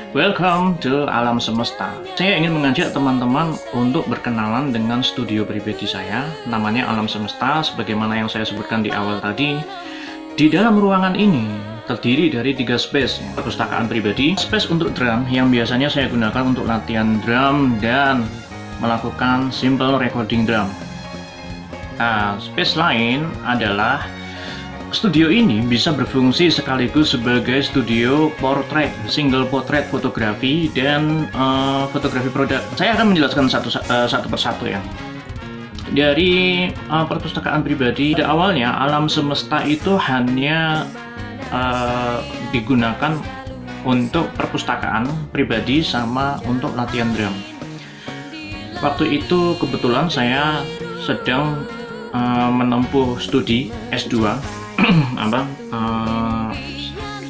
Welcome to Alam Semesta. Saya ingin mengajak teman-teman untuk berkenalan dengan studio pribadi saya. Namanya Alam Semesta, sebagaimana yang saya sebutkan di awal tadi. Di dalam ruangan ini terdiri dari 3 space, perpustakaan pribadi, space untuk drum yang biasanya saya gunakan untuk latihan drum dan melakukan simple recording drum. Nah, space lain adalah studio ini bisa berfungsi sekaligus sebagai studio portrait, single portrait fotografi dan fotografi produk. Saya akan menjelaskan satu persatu ya. Dari perpustakaan pribadi, pada awalnya Alam Semesta itu hanya digunakan untuk perpustakaan pribadi sama untuk latihan drum. Waktu itu kebetulan saya sedang menempuh studi S2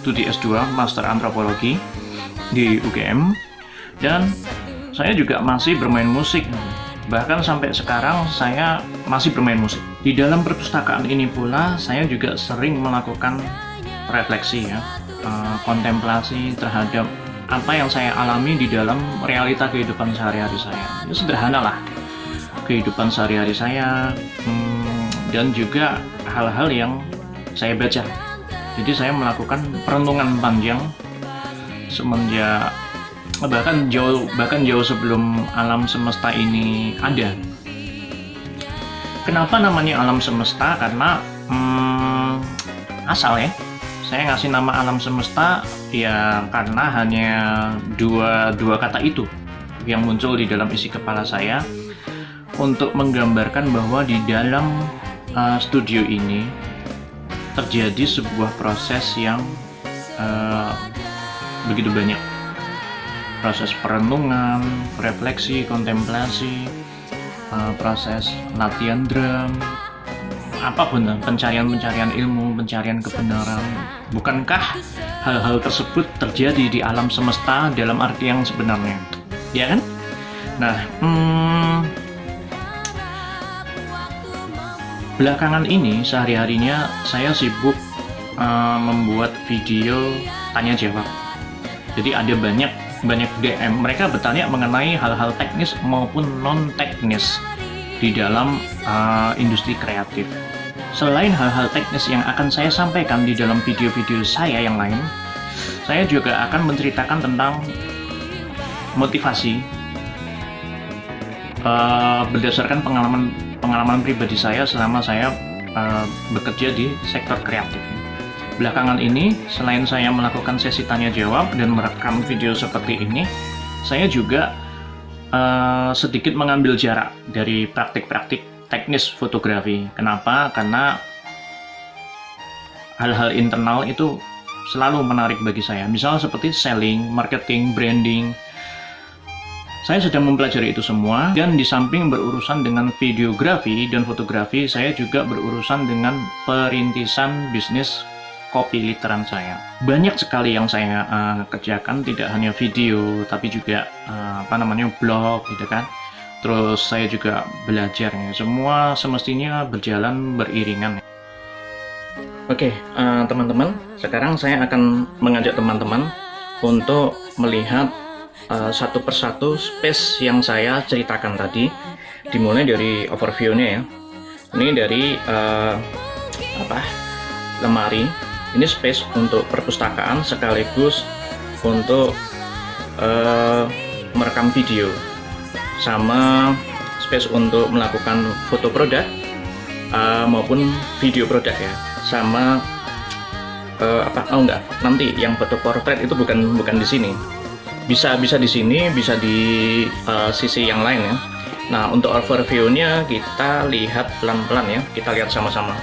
studi S2 Master Antropologi di UGM, dan saya juga masih bermain musik. Bahkan sampai sekarang saya masih bermain musik. Di dalam perpustakaan ini pula saya juga sering melakukan refleksi ya, kontemplasi terhadap apa yang saya alami di dalam realita kehidupan sehari-hari saya. Itu sederhana lah, kehidupan sehari-hari saya, dan juga hal-hal yang saya baca. Jadi saya melakukan perenungan panjang semenjak bahkan jauh sebelum Alam Semesta ini ada. Kenapa namanya Alam Semesta? Karena asal ya, saya ngasih nama Alam Semesta ya karena hanya dua kata itu yang muncul di dalam isi kepala saya untuk menggambarkan bahwa di dalam studio ini terjadi sebuah proses yang begitu banyak. Proses perenungan, refleksi, kontemplasi, proses latihan drum, apapun, pencarian ilmu, pencarian kebenaran. Bukankah hal-hal tersebut terjadi di alam semesta dalam arti yang sebenarnya? Ya kan? Nah, belakangan ini sehari-harinya saya sibuk membuat video tanya jawab. Jadi ada banyak DM, mereka bertanya mengenai hal-hal teknis maupun non teknis di dalam industri kreatif. Selain hal-hal teknis yang akan saya sampaikan di dalam video-video saya yang lain, saya juga akan menceritakan tentang motivasi berdasarkan pengalaman pribadi saya selama saya bekerja di sektor kreatif. Belakangan ini, selain saya melakukan sesi tanya jawab dan merekam video seperti ini, saya juga sedikit mengambil jarak dari praktik-praktik teknis fotografi. Kenapa? Karena hal-hal internal itu selalu menarik bagi saya. Misalnya seperti selling, marketing, branding. Saya sedang mempelajari itu semua, dan di samping berurusan dengan videografi dan fotografi, saya juga berurusan dengan perintisan bisnis kopi literan saya. Banyak sekali yang saya kerjakan, tidak hanya video, tapi juga blog gitu kan. Terus saya juga belajar ya. Semua semestinya berjalan beriringan. Oke, teman-teman, sekarang saya akan mengajak teman-teman untuk melihat satu persatu space yang saya ceritakan tadi, dimulai dari overview-nya ya. Ini dari lemari. Ini space untuk perpustakaan sekaligus untuk merekam video, sama space untuk melakukan foto produk maupun video produk ya. Sama nanti yang foto portrait itu bukan di sini. Bisa di sini, bisa di sisi yang lain ya. Nah, untuk overview-nya kita lihat pelan-pelan ya. Kita lihat sama-sama.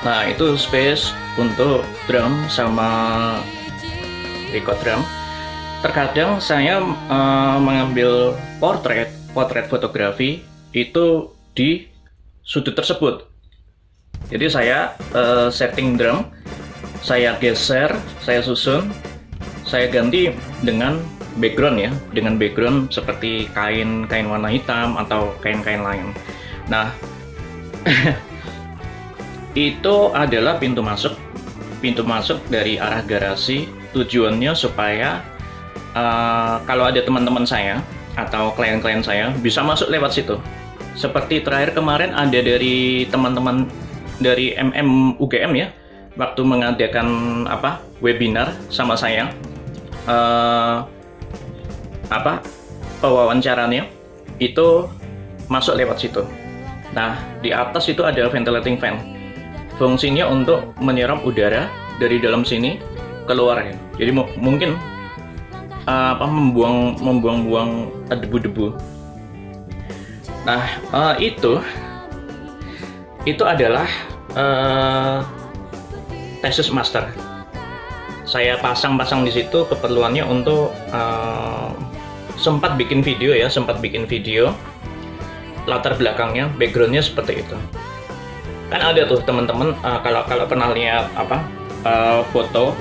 Nah, itu space untuk drum sama record drum. Terkadang saya mengambil portrait fotografi itu di sudut tersebut. Jadi saya setting drum, saya geser, saya susun, saya ganti dengan background ya, dengan background seperti kain warna hitam atau kain-kain lain. Nah, itu adalah pintu masuk dari arah garasi. Tujuannya supaya kalau ada teman-teman saya atau klien-klien saya bisa masuk lewat situ. Seperti terakhir kemarin ada dari teman-teman dari UGM ya, waktu mengadakan webinar sama saya, pewawancaranya itu masuk lewat situ. Nah, di atas itu ada ventilating fan. Fungsinya untuk menyerap udara dari dalam sini keluar ya. Jadi mungkin membuang debu-debu. Nah, itu adalah thesis master. Saya pasang di situ keperluannya untuk sempat bikin video latar belakangnya, backgroundnya seperti itu. Kan ada tuh teman-teman kalau pernah lihat foto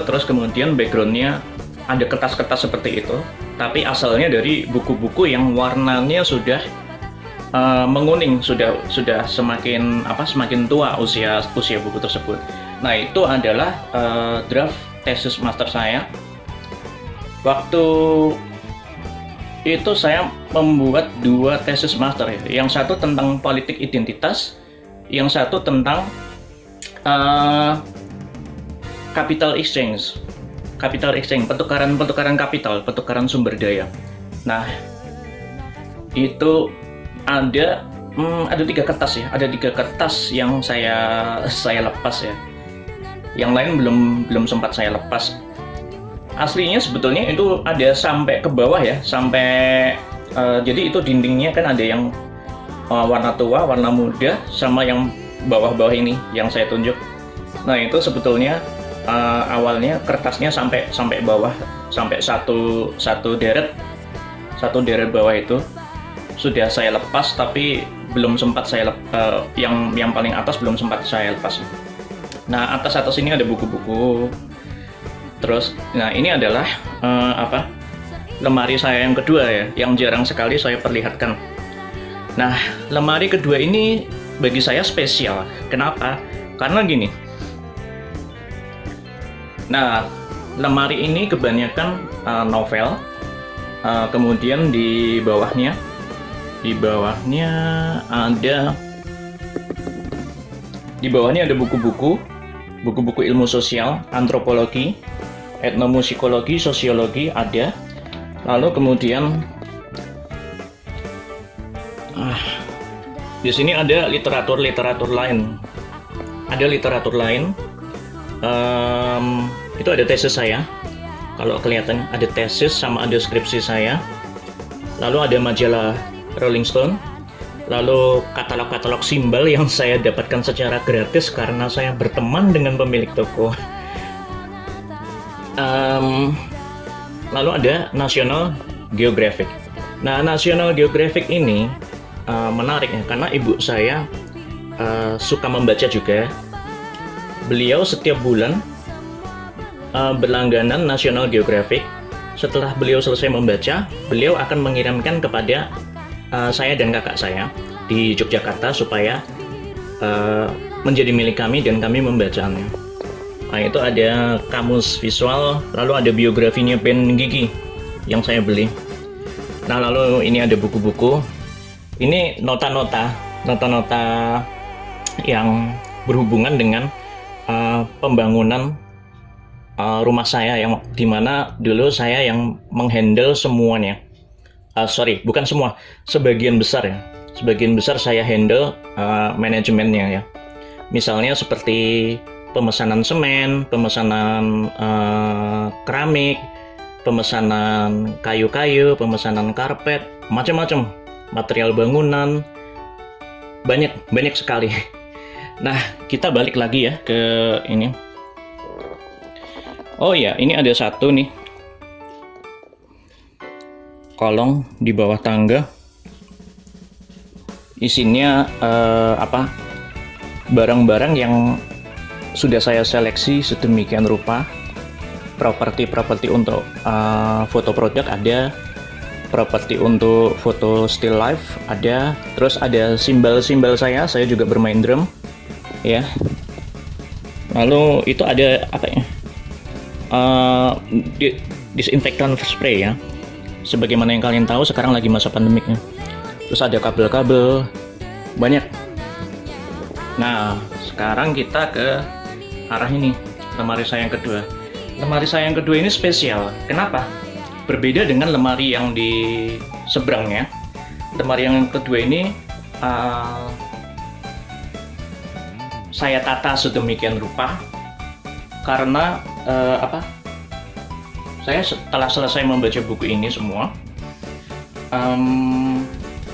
terus kemudian backgroundnya ada kertas-kertas seperti itu, tapi asalnya dari buku-buku yang warnanya sudah menguning, sudah semakin tua usia buku tersebut. Nah, itu adalah draft thesis master saya. Waktu itu saya membuat 2 tesis master ya. Yang satu tentang politik identitas, yang satu tentang capital exchange, pertukaran kapital, pertukaran sumber daya. Nah, itu ada 3 kertas ya, ada 3 kertas yang saya lepas ya. Yang lain belum sempat saya lepas. Aslinya sebetulnya itu ada sampai ke bawah ya, jadi itu dindingnya kan ada yang warna tua, warna muda, sama yang bawah-bawah ini yang saya tunjuk. Nah, itu sebetulnya awalnya kertasnya sampai bawah, sampai satu deret bawah itu sudah saya lepas, tapi belum sempat saya yang paling atas belum sempat saya lepas. Nah, atas ini ada buku-buku. Terus, nah ini adalah lemari saya yang kedua ya, yang jarang sekali saya perlihatkan. Nah, lemari kedua ini bagi saya spesial. Kenapa? Karena gini. Nah, lemari ini kebanyakan novel. Kemudian di bawahnya ada buku-buku ilmu sosial, antropologi, etnomusikologi, sosiologi ada. Lalu kemudian di sini ada literatur lain. Itu ada tesis saya. Kalau kelihatan ada tesis sama ada skripsi saya. Lalu ada majalah Rolling Stone. Lalu katalog simbol yang saya dapatkan secara gratis karena saya berteman dengan pemilik toko. Lalu ada National Geographic. Nah, National Geographic ini menarik ya, karena ibu saya suka membaca juga. Beliau setiap bulan berlangganan National Geographic. Setelah beliau selesai membaca, beliau akan mengirimkan kepada saya dan kakak saya di Yogyakarta supaya menjadi milik kami dan kami membacanya. Nah, itu ada kamus visual, lalu ada biografinya Ben Gigi yang saya beli. Nah, lalu ini ada buku-buku. Ini nota-nota yang berhubungan dengan pembangunan rumah saya, yang dimana dulu saya yang menghandle semuanya. Bukan semua, sebagian besar ya. Sebagian besar saya handle manajemennya ya. Misalnya seperti pemesanan semen, pemesanan keramik, pemesanan kayu-kayu, pemesanan karpet, macam-macam, material bangunan, banyak sekali. Nah, kita balik lagi ya ke ini. Oh ya, ini ada satu nih kolong di bawah tangga. Isinya barang-barang yang sudah saya seleksi sedemikian rupa properti untuk foto produk ada, properti untuk foto still life ada, terus ada simbol-simbol saya juga bermain drum ya. Lalu itu ada apa ya, disinfektan spray ya, sebagaimana yang kalian tahu sekarang lagi masa pandemik ya. Terus ada kabel-kabel banyak. Nah sekarang kita ke arah ini, lemari saya yang kedua. Lemari saya yang kedua ini spesial. Kenapa? Berbeda dengan lemari yang di seberangnya. Lemari yang kedua ini saya tata sedemikian rupa karena saya setelah selesai membaca buku ini semua,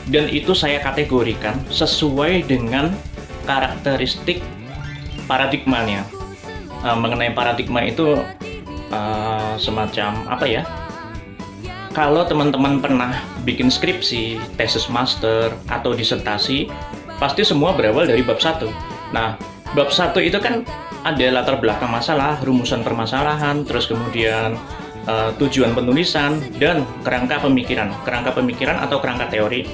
dan itu saya kategorikan sesuai dengan karakteristik paradigmanya. Mengenai paradigma itu semacam apa ya, kalau teman-teman pernah bikin skripsi, tesis master, atau disertasi, pasti semua berawal dari bab 1. Nah, bab 1 itu kan ada latar belakang masalah, rumusan permasalahan, terus kemudian tujuan penulisan, dan kerangka pemikiran atau kerangka teori.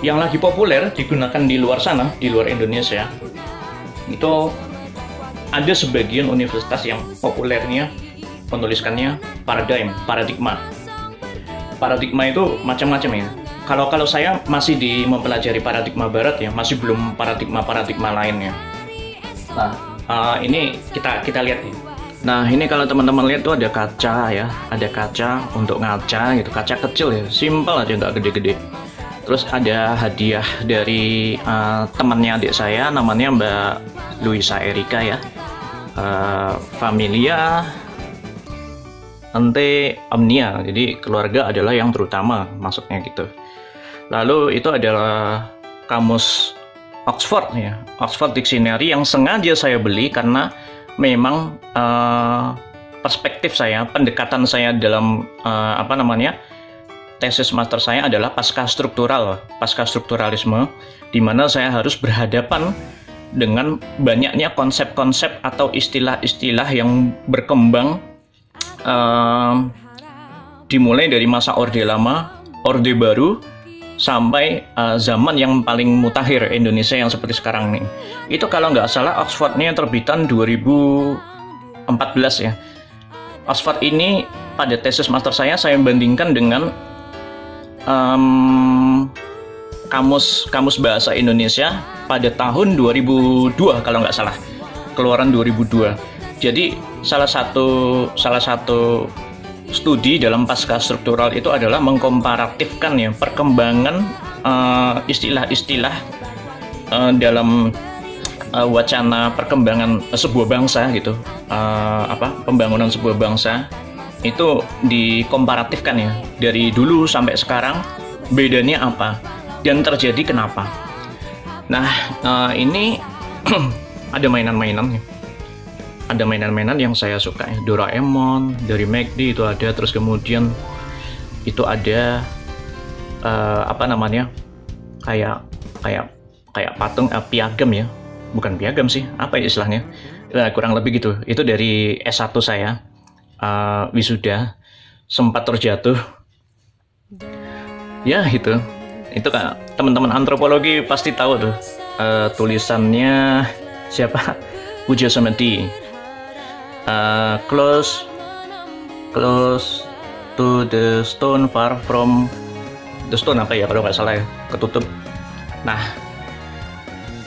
Yang lagi populer digunakan di luar sana, di luar Indonesia, itu ada sebagian universitas yang populernya menuliskannya paradigma. Paradigma itu macam-macam ya. Kalau saya masih mempelajari paradigma barat ya, masih belum paradigma lainnya. Nah, ini kita lihat nih. Nah, ini kalau teman-teman lihat tuh ada kaca ya, ada kaca untuk ngaca gitu, kaca kecil ya, simple aja, nggak gede-gede. Terus ada hadiah dari temannya adik saya, namanya Mbak Luisa Erika ya, Familia Ante Omnia, jadi keluarga adalah yang terutama masuknya gitu. Lalu itu adalah kamus Oxford ya, Oxford Dictionary yang sengaja saya beli karena memang perspektif saya, pendekatan saya dalam tesis master saya adalah pasca strukturalisme, di mana saya harus berhadapan dengan banyaknya konsep-konsep atau istilah-istilah yang berkembang dimulai dari masa Orde Lama, Orde Baru, sampai zaman yang paling mutakhir Indonesia yang seperti sekarang nih. Itu kalau nggak salah Oxfordnya terbitan 2014 ya. Oxford ini pada tesis master saya bandingkan dengan kamus bahasa Indonesia pada tahun 2002 kalau nggak salah, keluaran 2002. Jadi salah satu studi dalam pasca struktural itu adalah mengkomparatifkan ya perkembangan istilah-istilah dalam wacana perkembangan sebuah bangsa gitu, pembangunan sebuah bangsa itu dikomparatifkan ya, dari dulu sampai sekarang bedanya apa dan terjadi kenapa. Nah, ini ada mainan-mainan ya. Ada mainan-mainan yang saya suka ya, Doraemon, dari McD itu ada, terus kemudian itu ada kayak patung piagam ya, bukan piagam sih, apa ya istilahnya, kurang lebih gitu. Itu dari S1 saya, wisuda, sempat terjatuh ya. Itu kan teman-teman antropologi pasti tahu tuh, tulisannya siapa, Puja Sameti, close to the stone, far from the stone, apa ya kalau nggak salah ya, ketutup. Nah,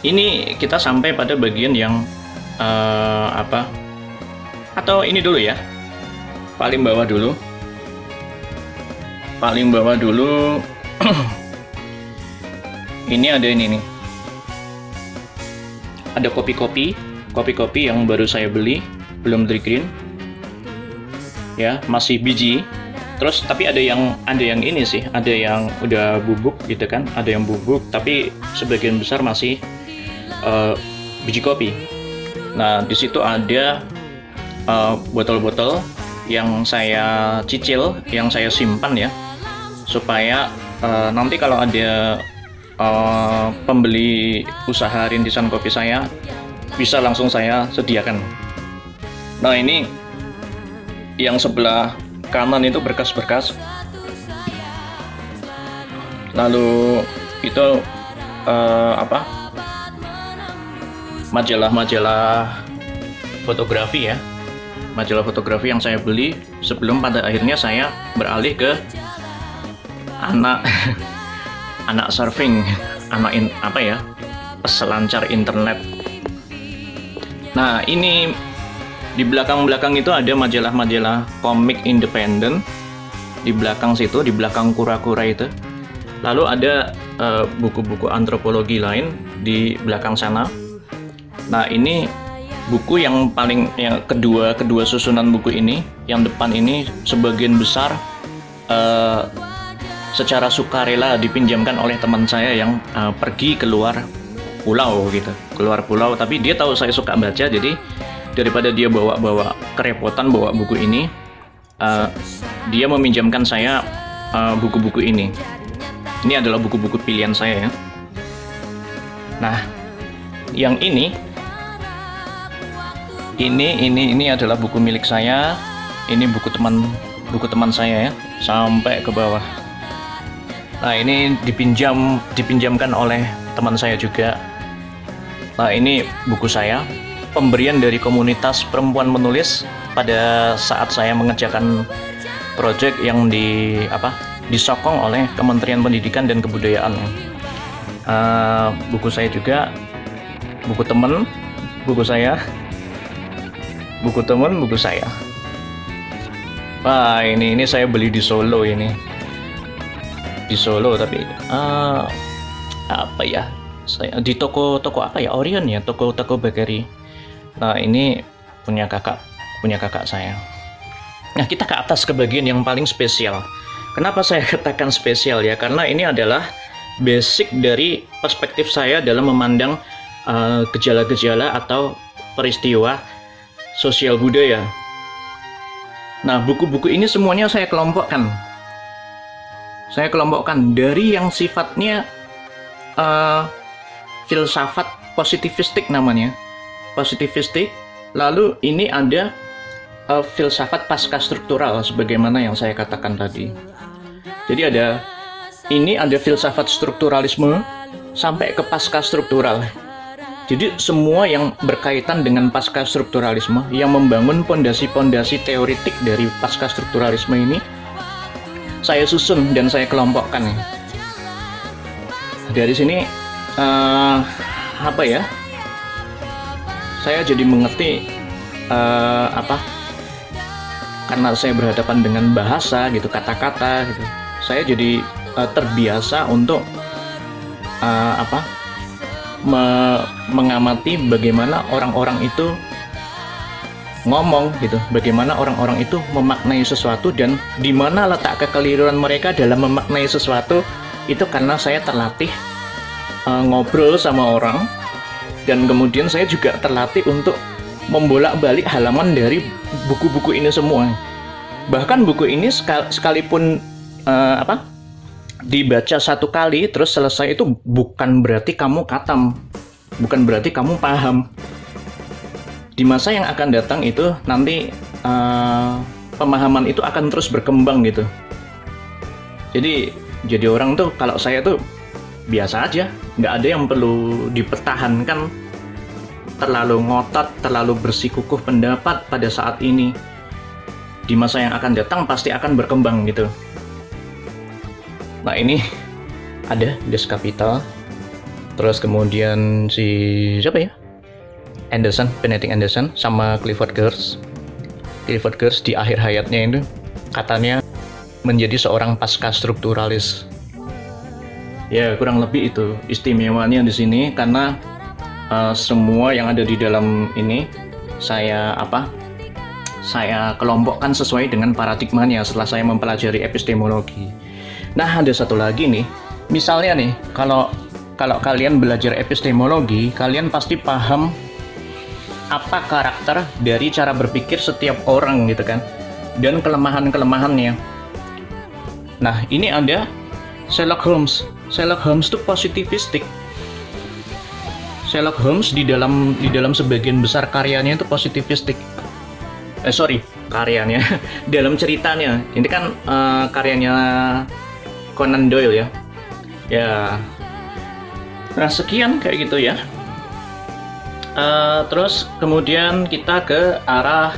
ini kita sampai pada bagian yang atau ini dulu ya, paling bawah dulu ini ada ini nih, ada kopi-kopi yang baru saya beli, belum dry green ya, masih biji. Terus tapi ada yang ini sih, ada yang udah bubuk gitu kan, ada yang bubuk tapi sebagian besar masih biji kopi. Nah, di situ ada botol-botol yang saya cicil, yang saya simpan ya, supaya nanti kalau ada pembeli usaha rintisan kopi saya, bisa langsung saya sediakan. Nah, ini yang sebelah kanan itu berkas-berkas. Lalu itu majalah-majalah fotografi ya, majalah fotografi yang saya beli sebelum pada akhirnya saya beralih ke anak surfing, peselancar internet. Nah, ini di belakang-belakang itu ada majalah-majalah komik independen. Di belakang situ, di belakang kura-kura itu. Lalu ada buku-buku antropologi lain di belakang sana. Nah, ini buku yang kedua susunan buku ini, yang depan ini sebagian besar secara sukarela dipinjamkan oleh teman saya yang pergi keluar pulau gitu, tapi dia tahu saya suka baca, jadi daripada dia bawa kerepotan bawa buku ini, dia meminjamkan saya buku-buku ini. Ini adalah buku-buku pilihan saya ya. Nah, yang ini adalah buku milik saya. Ini buku teman saya ya, sampai ke bawah. Nah, ini dipinjamkan oleh teman saya juga. Nah, ini buku saya, pemberian dari komunitas perempuan menulis pada saat saya mengerjakan proyek yang disokong oleh Kementerian Pendidikan dan Kebudayaan. Buku saya juga, buku teman, buku saya, buku teman, buku saya. Wah, ini saya beli di Solo ini. Di Solo, tapi saya di toko apa ya, Orion ya, toko bakery. Nah, ini punya kakak saya. Nah, kita ke atas ke bagian yang paling spesial. Kenapa saya katakan spesial ya? Karena ini adalah basic dari perspektif saya dalam memandang gejala-gejala atau peristiwa sosial budaya. Nah, buku-buku ini semuanya saya kelompokkan. Dari yang sifatnya filsafat positivistik namanya. Positivistik. Lalu ini ada filsafat pasca struktural sebagaimana yang saya katakan tadi. Jadi ada filsafat strukturalisme sampai ke pasca struktural. Jadi semua yang berkaitan dengan pasca strukturalisme, yang membangun pondasi-pondasi teoritik dari pasca strukturalisme ini, saya susun dan saya kelompokkan. Dari sini saya jadi mengerti karena saya berhadapan dengan bahasa gitu, kata-kata gitu. Saya jadi terbiasa untuk mengamati bagaimana orang-orang itu ngomong gitu, bagaimana orang-orang itu memaknai sesuatu dan di mana letak kekeliruan mereka dalam memaknai sesuatu. Itu karena saya terlatih ngobrol sama orang, dan kemudian saya juga terlatih untuk membolak-balik halaman dari buku-buku ini semua. Bahkan buku ini sekalipun dibaca satu kali terus selesai, itu bukan berarti kamu khatam, bukan berarti kamu paham. Di masa yang akan datang itu nanti pemahaman itu akan terus berkembang gitu. Jadi orang tuh, kalau saya tuh biasa aja, nggak ada yang perlu dipertahankan, terlalu ngotot, terlalu bersikukuh pendapat pada saat ini. Di masa yang akan datang pasti akan berkembang gitu. Nah, ini ada Das Kapital, terus kemudian siapa ya? Benedict Anderson sama Clifford Geertz. Clifford Geertz di akhir hayatnya itu katanya menjadi seorang pasca strukturalis. Ya, kurang lebih itu istimewanya di sini, karena semua yang ada di dalam ini saya kelompokkan sesuai dengan paradigmanya setelah saya mempelajari epistemologi. Nah, ada satu lagi nih. Misalnya nih, kalau kalian belajar epistemologi, kalian pasti paham apa karakter dari cara berpikir setiap orang gitu kan, dan kelemahan-kelemahannya. Nah, ini ada Sherlock Holmes. Sherlock Holmes itu positivistik. Sherlock Holmes di dalam sebagian besar karyanya itu positivistik. sorry, karyanya dalam ceritanya ini kan karyanya Conan Doyle ya. Ya, nah sekian kayak gitu ya. Terus kemudian kita ke arah,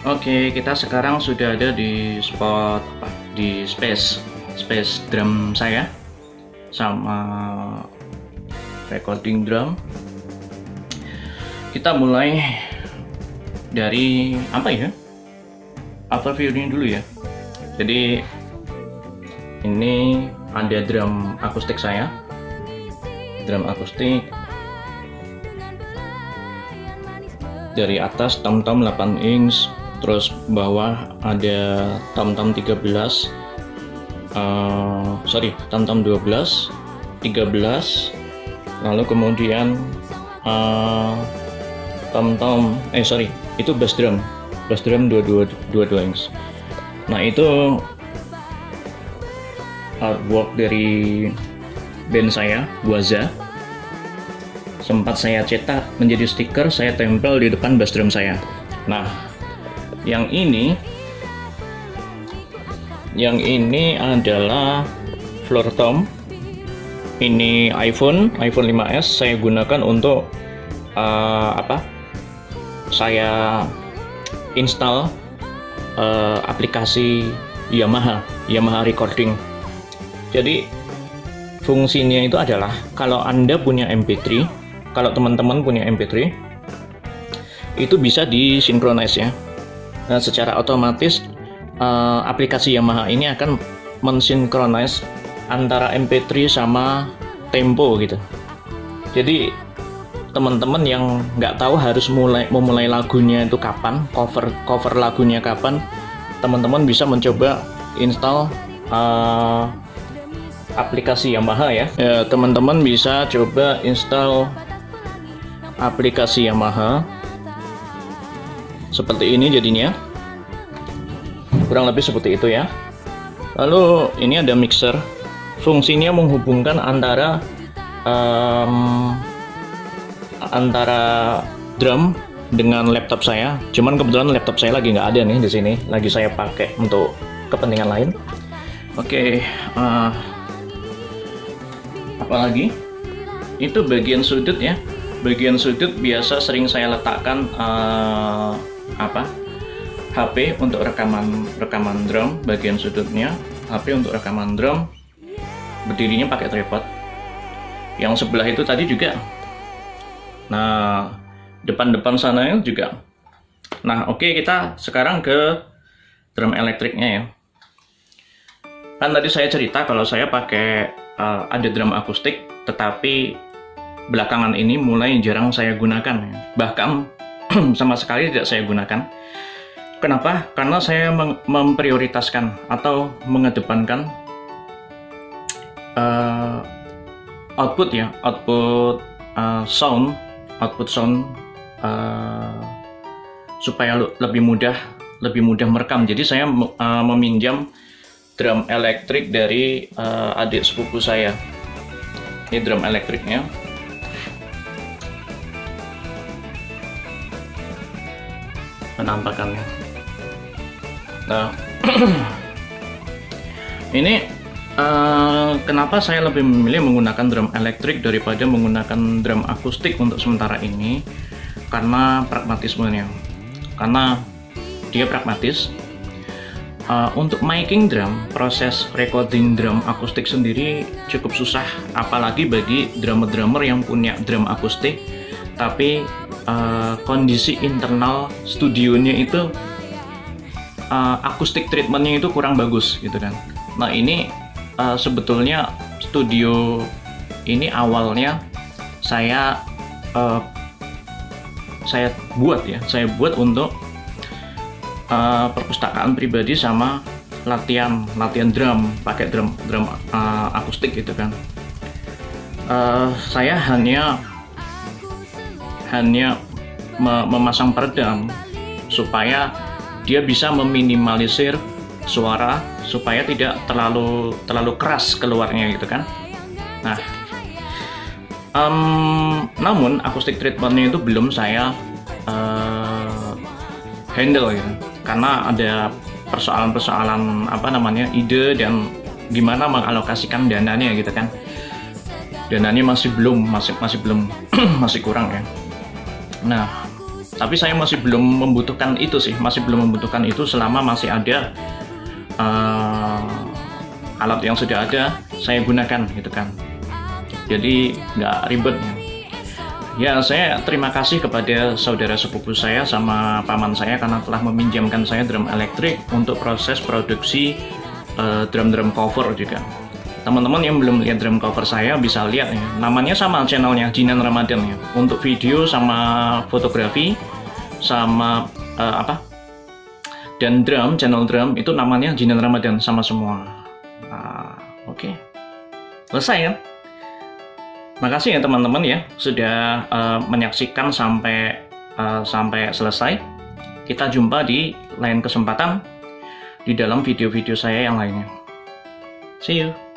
oke, kita sekarang sudah ada di spot di space drum saya sama recording drum. Kita mulai dari apa ya, overview-nya dulu ya. Jadi ini ada drum akustik saya, drum akustik dari atas tom-tom 8 inch, terus bawah ada tom-tom 13, tom-tom 12, 13, lalu kemudian tom-tom itu bass drum 22 inch. Nah, itu artwork dari band saya, Guaza. Sempat saya cetak menjadi stiker, saya tempel di depan bass drum saya. Nah, yang ini adalah floor tom. Ini iPhone 5s saya gunakan untuk saya install aplikasi Yamaha Recording. Jadi fungsinya itu adalah kalau Anda punya MP3, kalau teman-teman punya MP3, itu bisa disinkronize ya. Nah, secara otomatis aplikasi Yamaha ini akan mensinkronize antara MP3 sama tempo gitu. Jadi teman-teman yang nggak tahu harus memulai lagunya itu kapan, cover lagunya kapan, teman-teman bisa mencoba install aplikasi Yamaha ya. Teman-teman bisa coba install aplikasi Yamaha seperti ini jadinya, kurang lebih seperti itu ya. Lalu ini ada mixer, fungsinya menghubungkan antara drum dengan laptop saya. Cuman kebetulan laptop saya lagi nggak ada nih di sini, lagi saya pakai untuk kepentingan lain. Oke, apalagi itu bagian sudut ya. Bagian sudut biasa sering saya letakkan HP untuk rekaman drum. Bagian sudutnya HP untuk rekaman drum, berdirinya pakai tripod. Yang sebelah itu tadi juga. Nah, depan sana juga. Nah, oke, kita sekarang ke drum elektriknya ya. Kan tadi saya cerita kalau saya pakai ada drum akustik, tetapi belakangan ini mulai jarang saya gunakan ya. Bahkan sama sekali tidak saya gunakan. Kenapa? Karena saya memprioritaskan atau mengedepankan output sound supaya lebih mudah merekam. Jadi saya meminjam drum elektrik dari adik sepupu saya. Ini drum elektriknya. Penampakannya. Nah, ini kenapa saya lebih memilih menggunakan drum elektrik daripada menggunakan drum akustik untuk sementara ini? Karena pragmatismenya. Karena dia pragmatis. Untuk making drum, proses recording drum akustik sendiri cukup susah, apalagi bagi drummer-drummer yang punya drum akustik, tapi kondisi internal studionya itu akustik treatmentnya itu kurang bagus gitu kan. Nah, ini sebetulnya studio ini awalnya saya buat untuk perpustakaan pribadi sama latihan drum, pakai drum akustik gitu kan. Saya hanya memasang peredam supaya dia bisa meminimalisir suara supaya tidak terlalu keras keluarnya gitu kan. Nah, namun akustik treatmentnya itu belum saya handle gitu, karena ada persoalan-persoalan ide dan gimana mengalokasikan dananya gitu kan. Dananya masih belum masih kurang ya. Nah, tapi saya masih belum membutuhkan itu sih, selama masih ada alat yang sudah ada saya gunakan gitu kan. Jadi nggak ribet ya. Saya terima kasih kepada saudara sepupu saya sama paman saya karena telah meminjamkan saya drum elektrik untuk proses produksi drum cover juga. Teman-teman yang belum lihat drum cover saya bisa lihat ya, namanya sama channelnya, Jinan Ramadan ya, untuk video sama fotografi sama dan channel drum itu namanya Jinan Ramadan sama semua. Oke. Selesai ya. Makasih ya teman-teman ya sudah menyaksikan sampai selesai. Kita jumpa di lain kesempatan di dalam video-video saya yang lainnya. See you.